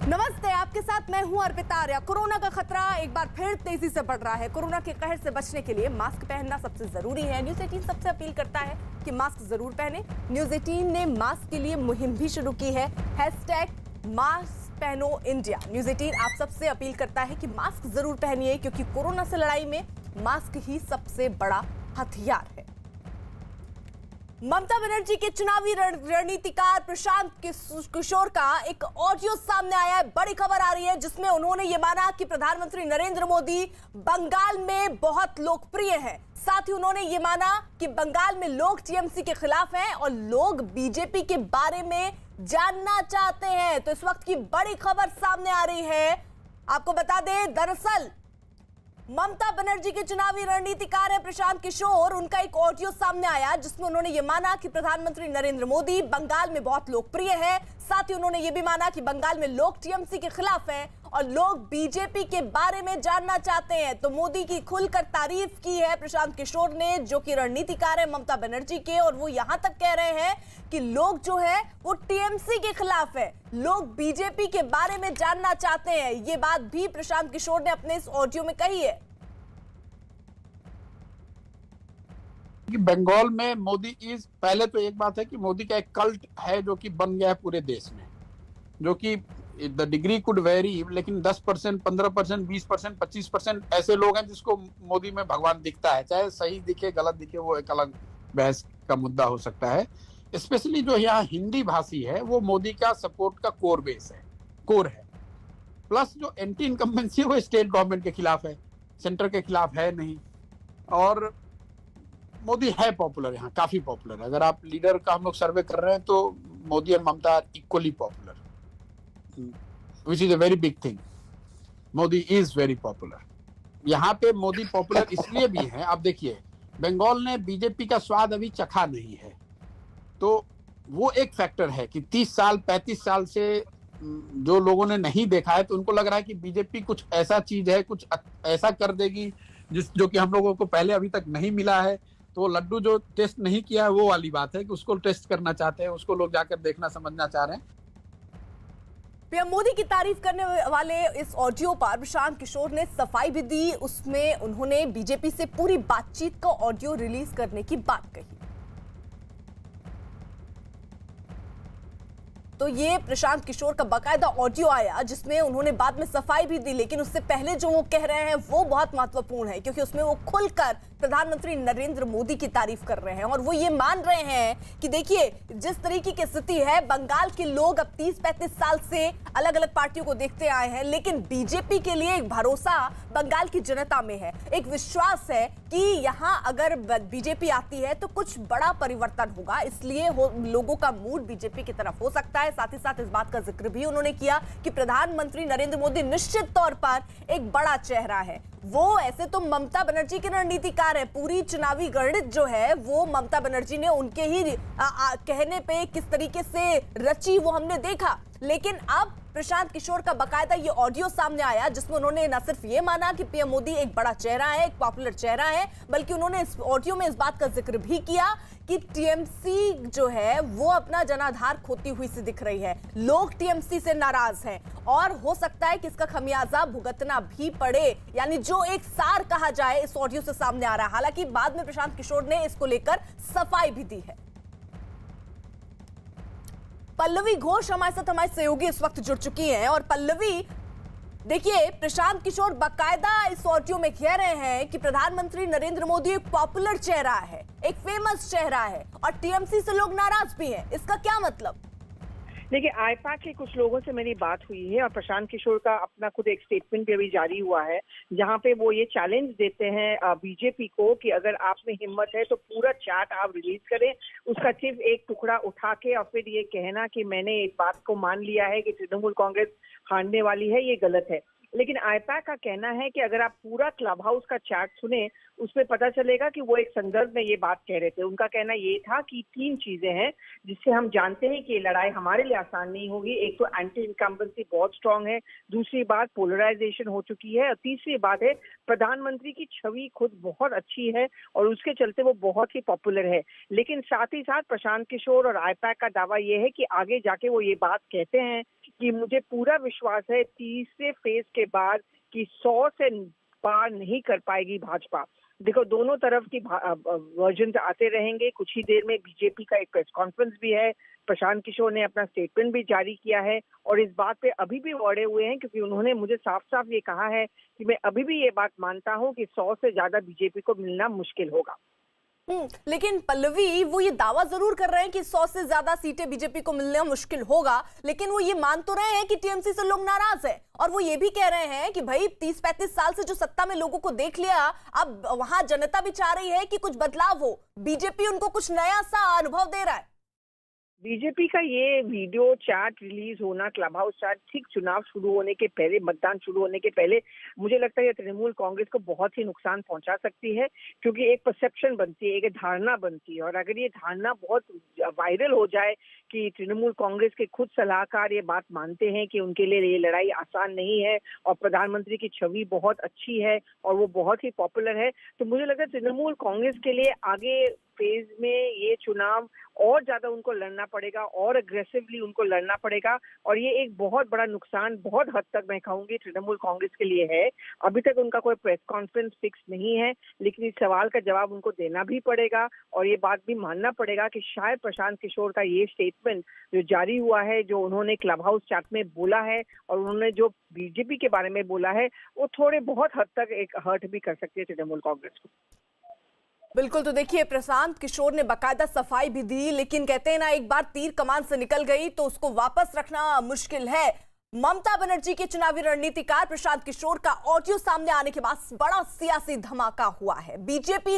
नमस्ते, आपके साथ मैं हूं अर्पिता आर्या। कोरोना का खतरा एक बार फिर तेजी से बढ़ रहा है। कोरोना के कहर से बचने के लिए मास्क पहनना सबसे जरूरी है। न्यूज़ 18 सबसे अपील करता है कि मास्क जरूर पहने। न्यूज़ 18 ने मास्क के लिए मुहिम भी शुरू की है, #मास्क पहनो इंडिया। न्यूज़ 18 आप सबसे अपील करता है कि मास्क जरूर पहनिए, क्योंकि कोरोना से लड़ाई में मास्क ही सबसे बड़ा हथियार है। ममता बनर्जी के चुनावी रणनीतिकार प्रशांत किशोर का एक ऑडियो सामने आया है। बड़ी खबर आ रही है जिसमें उन्होंने ये माना कि प्रधानमंत्री नरेंद्र मोदी बंगाल में बहुत लोकप्रिय हैं। साथ ही उन्होंने ये माना कि बंगाल में लोग टीएमसी के खिलाफ हैं और लोग बीजेपी के बारे में जानना चाहते हैं। तो इस वक्त की बड़ी खबर सामने आ रही है। आपको बता दें, दरअसल ममता बनर्जी के चुनावी रणनीतिकार है प्रशांत किशोर। उनका एक ऑडियो सामने आया जिसमें उन्होंने ये माना कि प्रधानमंत्री नरेंद्र मोदी बंगाल में बहुत लोकप्रिय है। साथ ही उन्होंने ये भी माना कि बंगाल में लोग टीएमसी के खिलाफ हैं और लोग बीजेपी के बारे में जानना चाहते हैं। तो मोदी की खुलकर तारीफ की है प्रशांत किशोर ने, जो कि रणनीतिकार है ममता बनर्जी के, और वो यहां तक कह रहे हैं कि लोग जो है वो टीएमसी के खिलाफ है, लोग बीजेपी के बारे में जानना चाहते हैं। ये बात भी प्रशांत किशोर ने अपने इस ऑडियो में कही है कि बंगाल में मोदी पहले तो एक बात है कि मोदी का एक कल्ट है जो कि बन गया है पूरे देश में, जो कि द डिग्री कुड वेरी, लेकिन 10%, 15%, 20%, 25% ऐसे लोग हैं जिसको मोदी में भगवान दिखता है। चाहे सही दिखे गलत दिखे, वो एक अलग बहस का मुद्दा हो सकता है। स्पेशली जो यहाँ हिंदी भाषी है वो मोदी का सपोर्ट का कोर है। प्लस जो एंटी इनकम्बेंसी है वो स्टेट गवर्नमेंट के खिलाफ है, सेंटर के खिलाफ है नहीं। और मोदी है पॉपुलर, यहाँ काफी पॉपुलर है। अगर आप लीडर का हम लोग सर्वे कर रहे हैं तो मोदी और Mamata are equally popular, which is a very big thing. Modi is very popular. यहाँ पे मोदी पॉपुलर इसलिए भी है, आप देखिए बंगाल ने बीजेपी का स्वाद अभी चखा नहीं है, तो वो एक फैक्टर है कि 30 साल 35 साल से जो लोगों ने नहीं देखा है, तो उनको लग रहा है कि बीजेपी कुछ ऐसा चीज है, कुछ ऐसा कर देगी जो कि हम लोगों को पहले अभी तक नहीं मिला है। तो वो लड्डू जो टेस्ट नहीं किया है, वो वाली बात है कि उसको टेस्ट करना चाहते हैं, उसको लोग जाकर देखना समझना चाह रहे हैं। पीएम मोदी की तारीफ करने वाले इस ऑडियो पर प्रशांत किशोर ने सफाई भी दी। उसमें उन्होंने बीजेपी से पूरी बातचीत का ऑडियो रिलीज करने की बात कही। तो ये प्रशांत किशोर का बाकायदा ऑडियो आया जिसमें उन्होंने बाद में सफाई भी दी, लेकिन उससे पहले जो वो कह रहे हैं वो बहुत महत्वपूर्ण है, क्योंकि उसमें वो खुलकर प्रधानमंत्री नरेंद्र मोदी की तारीफ कर रहे हैं। और वो ये मान रहे हैं कि देखिए, जिस तरीके की स्थिति है, बंगाल के लोग अब 30-35 साल से अलग अलग पार्टियों को देखते आए हैं, लेकिन बीजेपी के लिए एक भरोसा बंगाल की जनता में है, एक विश्वास है कि यहाँ अगर बीजेपी आती है तो कुछ बड़ा परिवर्तन होगा। इसलिए लोगों का मूड बीजेपी की तरफ हो सकता है। साथ ही साथ इस बात का जिक्र भी उन्होंने किया कि प्रधानमंत्री नरेंद्र मोदी निश्चित तौर पर एक बड़ा चेहरा है। वो ऐसे तो ममता बनर्जी के रणनीतिकार है, पूरी चुनावी गणित जो है वो ममता बनर्जी ने उनके ही कहने पे किस तरीके से रची वो हमने देखा। लेकिन अब प्रशांत किशोर का बकायदा ये ऑडियो सामने आया जिसमें उन्होंने न सिर्फ ये माना कि पीएम मोदी एक बड़ा चेहरा है, एक पॉपुलर चेहरा है, बल्कि उन्होंने इस ऑडियो में इस बात का जिक्र भी किया कि टीएमसी जो है वो अपना जनाधार खोती हुई सी दिख रही है। लोग टीएमसी से नाराज हैं और हो सकता है कि इसका खमियाजा भुगतना भी पड़े, यानी जो एक सार कहा जाए इस ऑडियो से सामने आ रहा है। हालांकि बाद में प्रशांत किशोर ने इसको लेकर सफाई भी दी है। पल्लवी घोष हमारे साथ, हमारे सहयोगी इस वक्त जुड़ चुकी हैं। और पल्लवी, देखिए, प्रशांत किशोर बाकायदा इस ऑडियो में कह रहे हैं कि प्रधानमंत्री नरेंद्र मोदी एक पॉपुलर चेहरा है, एक फेमस चेहरा है, और टीएमसी से लोग नाराज भी हैं। इसका क्या मतलब? देखिए, आईपैक के कुछ लोगों से मेरी बात हुई है और प्रशांत किशोर का अपना खुद एक स्टेटमेंट भी अभी जारी हुआ है, जहां पे वो ये चैलेंज देते हैं बीजेपी को कि अगर आप में हिम्मत है तो पूरा चैट आप रिलीज करें, उसका सिर्फ एक टुकड़ा उठा के और फिर ये कहना कि मैंने इस बात को मान लिया है कि तृणमूल कांग्रेस हारने वाली है, ये गलत है। लेकिन आईपैक का कहना है कि अगर आप पूरा क्लब हाउस का चैट सुने, उसमें पता चलेगा कि वो एक संदर्भ में ये बात कह रहे थे। उनका कहना ये था कि 3 चीजें हैं जिससे हम जानते हैं कि ये लड़ाई हमारे लिए आसान नहीं होगी। एक तो एंटी इनकम्बेंसी बहुत स्ट्रांग है, दूसरी बात पोलराइजेशन हो चुकी है, और तीसरी बात है प्रधानमंत्री की छवि खुद बहुत अच्छी है और उसके चलते वो बहुत ही पॉपुलर है। लेकिन साथ ही साथ प्रशांत किशोर और आईपैक का दावा ये है कि आगे जाके वो ये बात कहते हैं कि मुझे पूरा विश्वास है तीसरे फेज के बाद कि 100 से पार नहीं कर पाएगी भाजपा। देखो, दोनों तरफ की वर्जन आते रहेंगे। कुछ ही देर में बीजेपी का एक प्रेस कॉन्फ्रेंस भी है, प्रशांत किशोर ने अपना स्टेटमेंट भी जारी किया है और इस बात पे अभी भी अड़े हुए हैं, क्योंकि उन्होंने मुझे साफ साफ ये कहा है कि मैं अभी भी ये बात मानता हूं कि 100 से ज्यादा बीजेपी को मिलना मुश्किल होगा। लेकिन पल्लवी, वो ये दावा जरूर कर रहे हैं कि 100 से ज्यादा सीटें बीजेपी को मिलना मुश्किल होगा, लेकिन वो ये मान तो रहे हैं कि टीएमसी से लोग नाराज है और वो ये भी कह रहे हैं कि भाई 30-35 साल से जो सत्ता में लोगों को देख लिया, अब वहां जनता भी चाह रही है कि कुछ बदलाव हो। बीजेपी उनको कुछ नया सा अनुभव दे रहा है। बीजेपी का ये वीडियो चैट रिलीज होना, क्लब हाउस चैट, ठीक चुनाव शुरू होने के पहले, मतदान शुरू होने के पहले, मुझे लगता है तृणमूल कांग्रेस को बहुत ही नुकसान पहुंचा सकती है, क्योंकि एक परसेप्शन बनती है, एक धारणा बनती है। और अगर ये धारणा बहुत वायरल हो जाए कि तृणमूल कांग्रेस के खुद सलाहकार ये बात मानते हैं कि उनके लिए ये लड़ाई आसान नहीं है और प्रधानमंत्री की छवि बहुत अच्छी है और वो बहुत ही पॉपुलर है, तो मुझे लगता है तृणमूल कांग्रेस के लिए आगे फेज में ये चुनाव और ज्यादा उनको लड़ना पड़ेगा और अग्रेसिवली उनको लड़ना पड़ेगा। और ये एक बहुत बड़ा नुकसान बहुत हद तक मैं कहूंगी तृणमूल कांग्रेस के लिए है। अभी तक उनका कोई प्रेस कॉन्फ्रेंस फिक्स नहीं है, लेकिन इस सवाल का जवाब उनको देना भी पड़ेगा और ये बात भी मानना पड़ेगा कि शायद प्रशांत किशोर का ये स्टेटमेंट जो जारी हुआ है, जो उन्होंने क्लब हाउस चैट में बोला है और उन्होंने जो बीजेपी के बारे में बोला है, वो थोड़े बहुत हद तक एक हर्ट भी कर सकती है तृणमूल कांग्रेस को। बिल्कुल, तो देखिए, प्रशांत किशोर ने बाकायदा सफाई भी दी, लेकिन कहते हैं ना, एक बार तीर कमान से निकल गई तो उसको वापस रखना मुश्किल है। ममता बनर्जी के चुनावी रणनीतिकार प्रशांत किशोर का ऑडियो सामने आने के बाद बड़ा सियासी धमाका हुआ है। बीजेपी